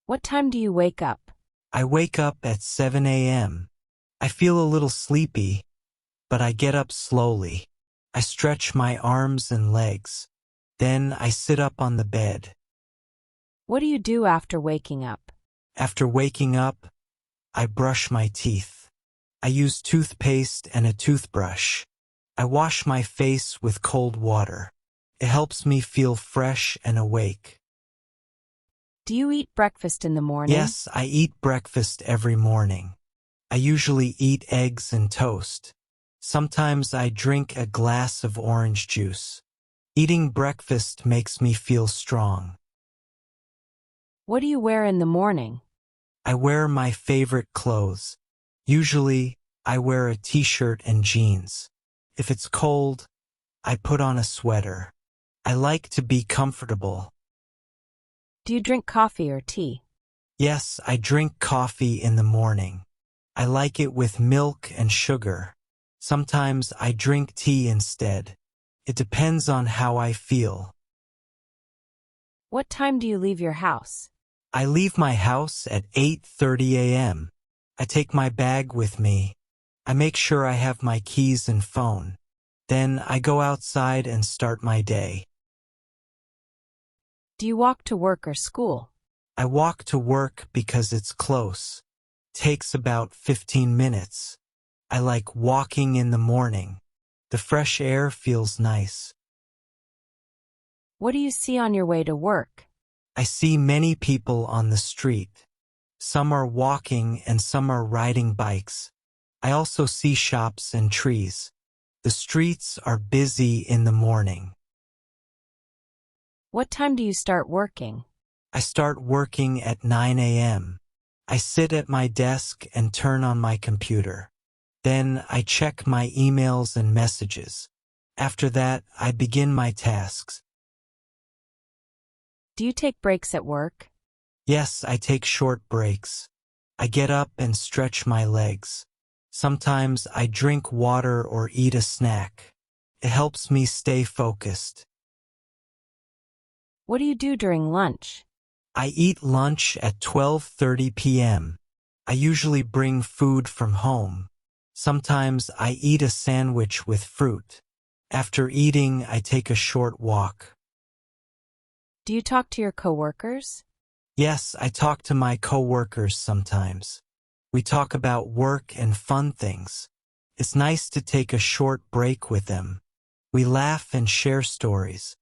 What time do you wake up? I wake up at 7 a.m. I feel a little sleepy, but I get up slowly. I stretch my arms and legs. Then I sit up on the bed. What do you do after waking up? After waking up, I brush my teeth. I use toothpaste and a toothbrush. I wash my face with cold water. It helps me feel fresh and awake. Do you eat breakfast in the morning? Yes, I eat breakfast every morning. I usually eat eggs and toast. Sometimes I drink a glass of orange juice. Eating breakfast makes me feel strong. What do you wear in the morning? I wear my favorite clothes. Usually, I wear a t-shirt and jeans. If it's cold, I put on a sweater. I like to be comfortable. Do you drink coffee or tea? Yes, I drink coffee in the morning. I like it with milk and sugar. Sometimes I drink tea instead. It depends on how I feel. What time do you leave your house? I leave my house at 8:30 a.m. I take my bag with me. I make sure I have my keys and phone. Then I go outside and start my day. Do you walk to work or school? I walk to work because it's close. Takes about 15 minutes. I like walking in the morning. The fresh air feels nice. What do you see on your way to work? I see many people on the street. Some are walking and some are riding bikes. I also see shops and trees. The streets are busy in the morning. What time do you start working? I start working at 9 a.m. I sit at my desk and turn on my computer. Then I check my emails and messages. After that, I begin my tasks. Do you take breaks at work? Yes, I take short breaks. I get up and stretch my legs. Sometimes I drink water or eat a snack. It helps me stay focused. What do you do during lunch? I eat lunch at 12:30 p.m. I usually bring food from home. Sometimes I eat a sandwich with fruit. After eating, I take a short walk. Do you talk to your coworkers? Yes, I talk to my coworkers sometimes. We talk about work and fun things. It's nice to take a short break with them. We laugh and share stories.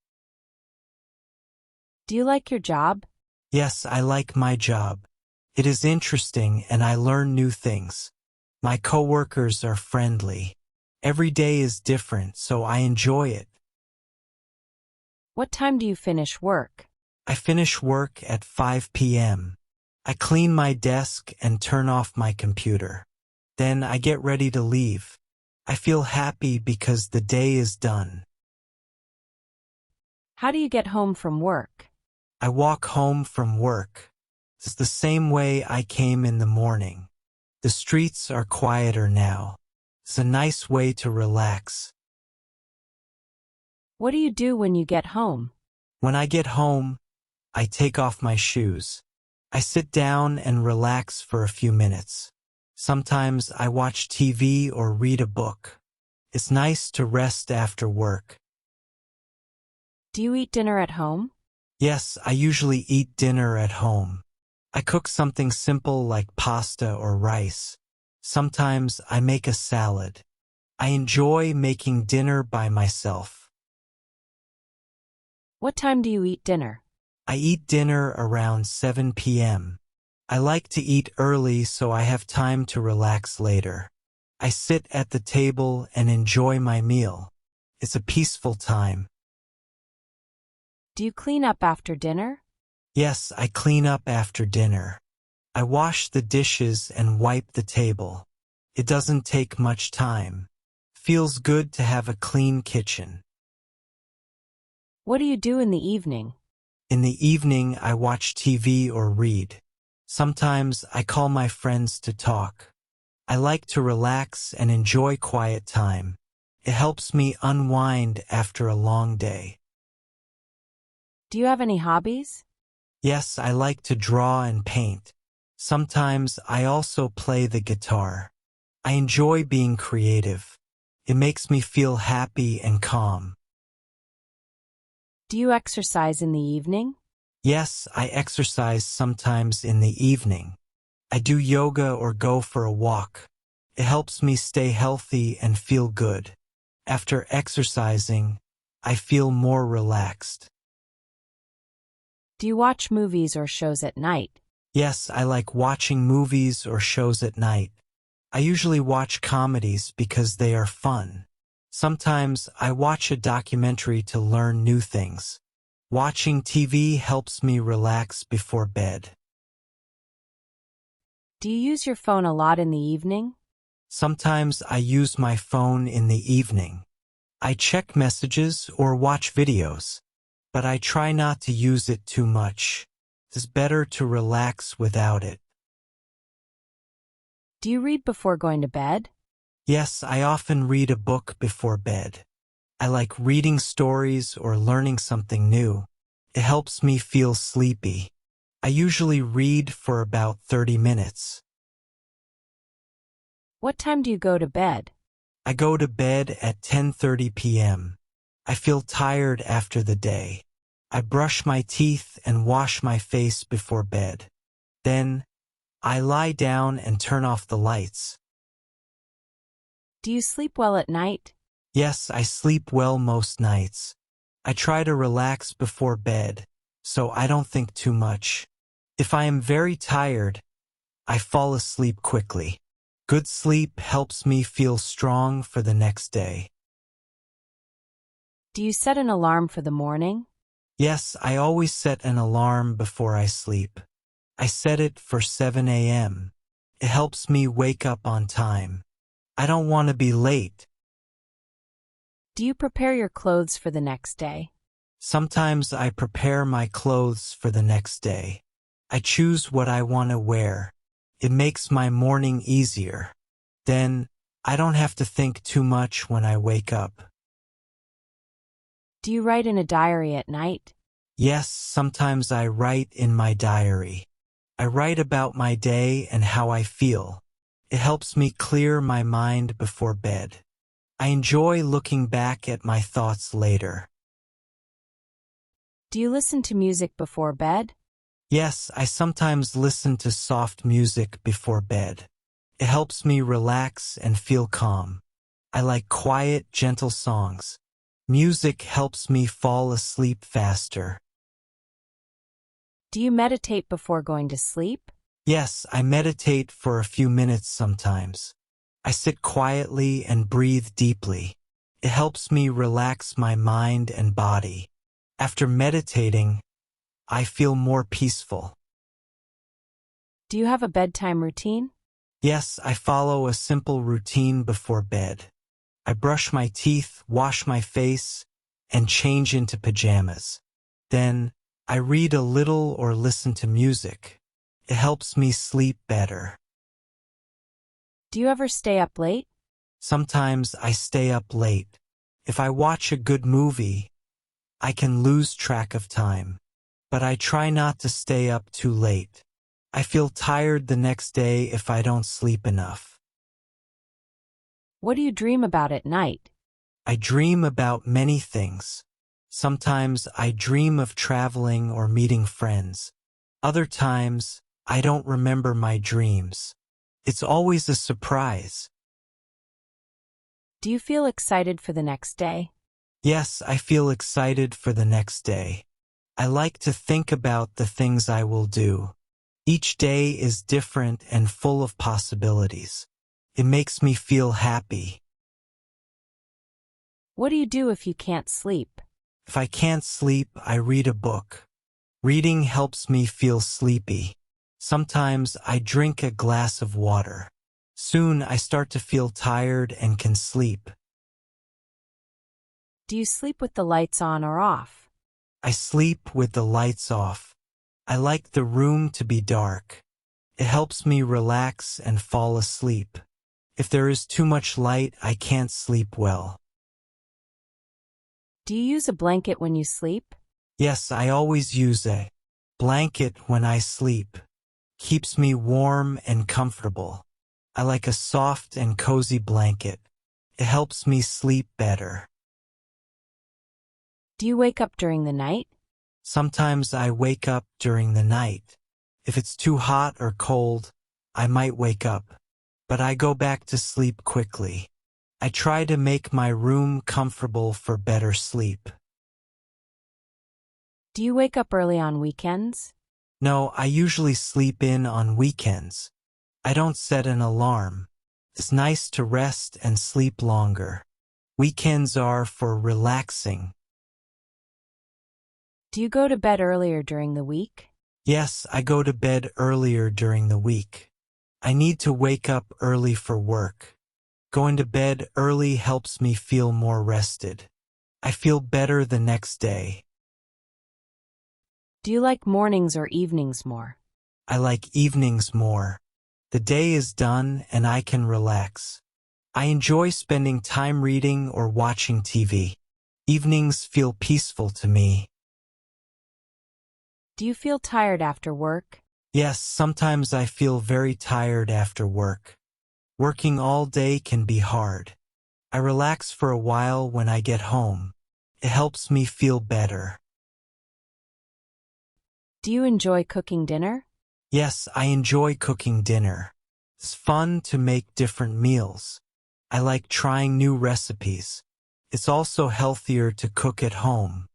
Do you like your job? Yes, I like my job. It is interesting and I learn new things. My coworkers are friendly. Every day is different, so I enjoy it. What time do you finish work? I finish work at 5 p.m. I clean my desk and turn off my computer. Then I get ready to leave. I feel happy because the day is done. How do you get home from work? I walk home from work. It's the same way I came in the morning. The streets are quieter now. It's a nice way to relax. What do you do when you get home? When I get home, I take off my shoes. I sit down and relax for a few minutes. Sometimes I watch TV or read a book. It's nice to rest after work. Do you eat dinner at home? Yes, I usually eat dinner at home. I cook something simple like pasta or rice. Sometimes I make a salad. I enjoy making dinner by myself. What time do you eat dinner? I eat dinner around 7 p.m. I like to eat early so I have time to relax later. I sit at the table and enjoy my meal. It's a peaceful time. Do you clean up after dinner? Yes, I clean up after dinner. I wash the dishes and wipe the table. It doesn't take much time. Feels good to have a clean kitchen. What do you do in the evening? In the evening, I watch TV or read. Sometimes I call my friends to talk. I like to relax and enjoy quiet time. It helps me unwind after a long day. Do you have any hobbies? Yes, I like to draw and paint. Sometimes I also play the guitar. I enjoy being creative. It makes me feel happy and calm. Do you exercise in the evening? Yes, I exercise sometimes in the evening. I do yoga or go for a walk. It helps me stay healthy and feel good. After exercising, I feel more relaxed. Do you watch movies or shows at night? Yes, I like watching movies or shows at night. I usually watch comedies because they are fun. Sometimes I watch a documentary to learn new things. Watching TV helps me relax before bed. Do you use your phone a lot in the evening? Sometimes I use my phone in the evening. I check messages or watch videos, but I try not to use it too much. It's better to relax without it. Do you read before going to bed? Yes, I often read a book before bed. I like reading stories or learning something new. It helps me feel sleepy. I usually read for about 30 minutes. What time do you go to bed? I go to bed at 10:30 p.m. I feel tired after the day. I brush my teeth and wash my face before bed. Then, I lie down and turn off the lights. Do you sleep well at night? Yes, I sleep well most nights. I try to relax before bed, so I don't think too much. If I am very tired, I fall asleep quickly. Good sleep helps me feel strong for the next day. Do you set an alarm for the morning? Yes, I always set an alarm before I sleep. I set it for 7 a.m. It helps me wake up on time. I don't want to be late. Do you prepare your clothes for the next day? Sometimes I prepare my clothes for the next day. I choose what I want to wear. It makes my morning easier. Then, I don't have to think too much when I wake up. Do you write in a diary at night? Yes, sometimes I write in my diary. I write about my day and how I feel. It helps me clear my mind before bed. I enjoy looking back at my thoughts later. Do you listen to music before bed? Yes, I sometimes listen to soft music before bed. It helps me relax and feel calm. I like quiet, gentle songs. Music helps me fall asleep faster. Do you meditate before going to sleep? Yes, I meditate for a few minutes sometimes. I sit quietly and breathe deeply. It helps me relax my mind and body. After meditating, I feel more peaceful. Do you have a bedtime routine? Yes, I follow a simple routine before bed. I brush my teeth, wash my face, and change into pajamas. Then, I read a little or listen to music. It helps me sleep better. Do you ever stay up late? Sometimes I stay up late. If I watch a good movie, I can lose track of time. But I try not to stay up too late. I feel tired the next day if I don't sleep enough. What do you dream about at night? I dream about many things. Sometimes I dream of traveling or meeting friends. Other times, I don't remember my dreams. It's always a surprise. Do you feel excited for the next day? Yes, I feel excited for the next day. I like to think about the things I will do. Each day is different and full of possibilities. It makes me feel happy. What do you do if you can't sleep? If I can't sleep, I read a book. Reading helps me feel sleepy. Sometimes I drink a glass of water. Soon I start to feel tired and can sleep. Do you sleep with the lights on or off? I sleep with the lights off. I like the room to be dark. It helps me relax and fall asleep. If there is too much light, I can't sleep well. Do you use a blanket when you sleep? Yes, I always use a blanket when I sleep. Keeps me warm and comfortable. I like a soft and cozy blanket. It helps me sleep better. Do you wake up during the night? Sometimes I wake up during the night. If it's too hot or cold, I might wake up, but I go back to sleep quickly. I try to make my room comfortable for better sleep. Do you wake up early on weekends? No, I usually sleep in on weekends. I don't set an alarm. It's nice to rest and sleep longer. Weekends are for relaxing. Do you go to bed earlier during the week? Yes, I go to bed earlier during the week. I need to wake up early for work. Going to bed early helps me feel more rested. I feel better the next day. Do you like mornings or evenings more? I like evenings more. The day is done and I can relax. I enjoy spending time reading or watching TV. Evenings feel peaceful to me. Do you feel tired after work? Yes, sometimes I feel very tired after work. Working all day can be hard. I relax for a while when I get home. It helps me feel better. Do you enjoy cooking dinner? Yes, I enjoy cooking dinner. It's fun to make different meals. I like trying new recipes. It's also healthier to cook at home.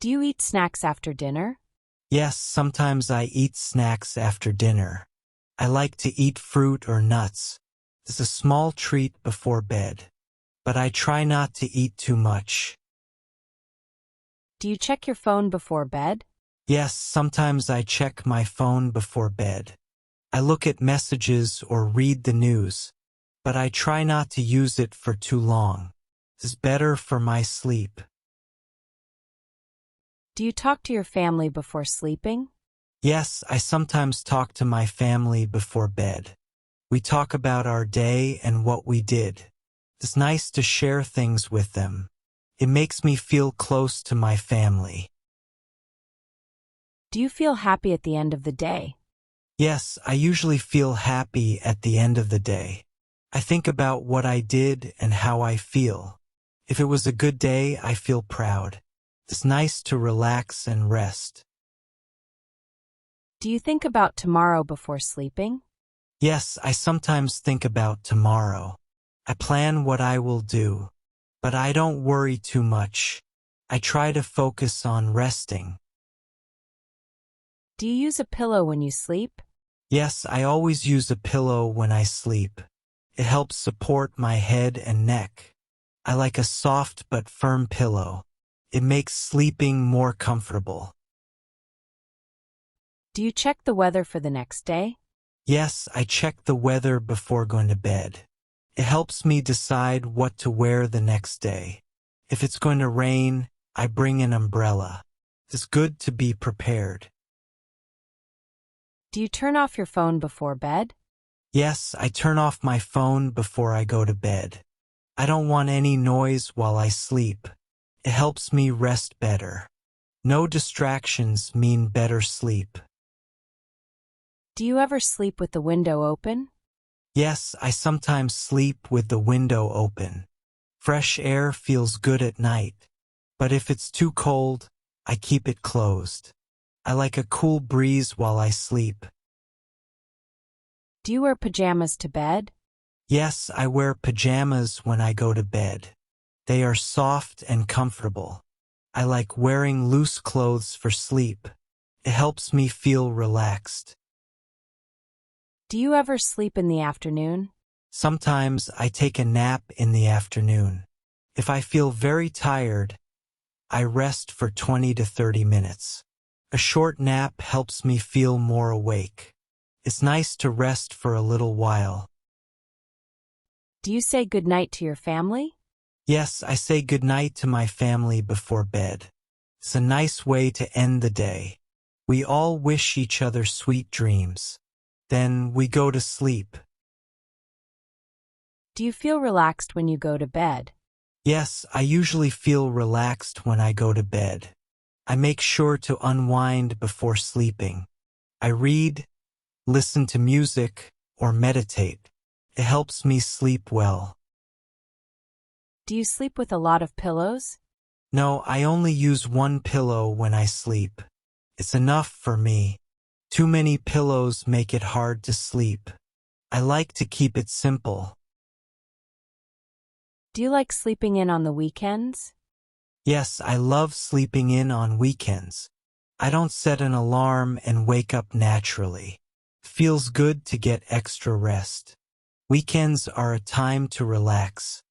Do you eat snacks after dinner? Yes, sometimes I eat snacks after dinner. I like to eat fruit or nuts. It's a small treat before bed. But I try not to eat too much. Do you check your phone before bed? Yes, sometimes I check my phone before bed. I look at messages or read the news, but I try not to use it for too long. It's better for my sleep. Do you talk to your family before sleeping? Yes, I sometimes talk to my family before bed. We talk about our day and what we did. It's nice to share things with them. It makes me feel close to my family. Do you feel happy at the end of the day? Yes, I usually feel happy at the end of the day. I think about what I did and how I feel. If it was a good day, I feel proud. It's nice to relax and rest. Do you think about tomorrow before sleeping? Yes, I sometimes think about tomorrow. I plan what I will do, but I don't worry too much. I try to focus on resting. Do you use a pillow when you sleep? Yes, I always use a pillow when I sleep. It helps support my head and neck. I like a soft but firm pillow. It makes sleeping more comfortable. Do you check the weather for the next day? Yes, I check the weather before going to bed. It helps me decide what to wear the next day. If it's going to rain, I bring an umbrella. It's good to be prepared. Do you turn off your phone before bed? Yes, I turn off my phone before I go to bed. I don't want any noise while I sleep. It helps me rest better. No distractions mean better sleep. Do you ever sleep with the window open? Yes, I sometimes sleep with the window open. Fresh air feels good at night. But if it's too cold, I keep it closed. I like a cool breeze while I sleep. Do you wear pajamas to bed? Yes, I wear pajamas when I go to bed. They are soft and comfortable. I like wearing loose clothes for sleep. It helps me feel relaxed. Do you ever sleep in the afternoon? Sometimes I take a nap in the afternoon. If I feel very tired, I rest for 20 to 30 minutes. A short nap helps me feel more awake. It's nice to rest for a little while. Do you say goodnight to your family? Yes, I say goodnight to my family before bed. It's a nice way to end the day. We all wish each other sweet dreams. Then we go to sleep. Do you feel relaxed when you go to bed? Yes, I usually feel relaxed when I go to bed. I make sure to unwind before sleeping. I read, listen to music, or meditate. It helps me sleep well. Do you sleep with a lot of pillows? No, I only use one pillow when I sleep. It's enough for me. Too many pillows make it hard to sleep. I like to keep it simple. Do you like sleeping in on the weekends? Yes, I love sleeping in on weekends. I don't set an alarm and wake up naturally. Feels good to get extra rest. Weekends are a time to relax.